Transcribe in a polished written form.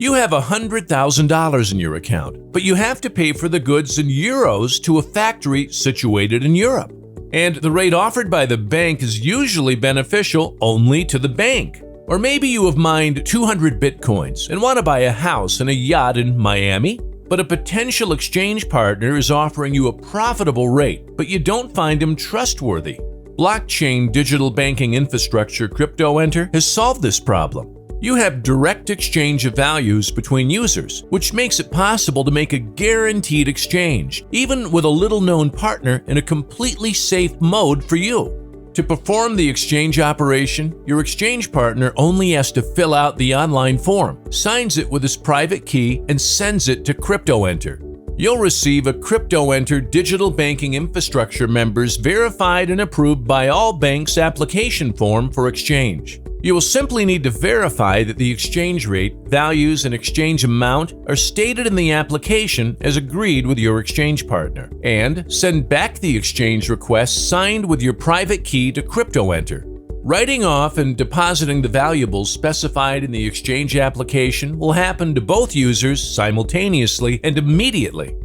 You have $100,000 in your account, but you have to pay for the goods in euros to a factory situated in Europe. And the rate offered by the bank is usually beneficial only to the bank. Or maybe you have mined 200 bitcoins and want to buy a house and a yacht in Miami, but a potential exchange partner is offering you a profitable rate, but you don't find him trustworthy. Blockchain digital banking infrastructure Cryptoenter has solved this problem. You have direct exchange of values between users, which makes it possible to make a guaranteed exchange, even with a little-known partner in a completely safe mode for you. To perform the exchange operation, your exchange partner only has to fill out the online form, signs it with his private key, and sends it to Cryptoenter. You'll receive a Cryptoenter digital banking infrastructure members verified and approved by all banks' application form for exchange. You will simply need to verify that the exchange rate, values, and exchange amount are stated in the application as agreed with your exchange partner, and send back the exchange request signed with your private key to Cryptoenter. Writing off and depositing the valuables specified in the exchange application will happen to both users simultaneously and immediately.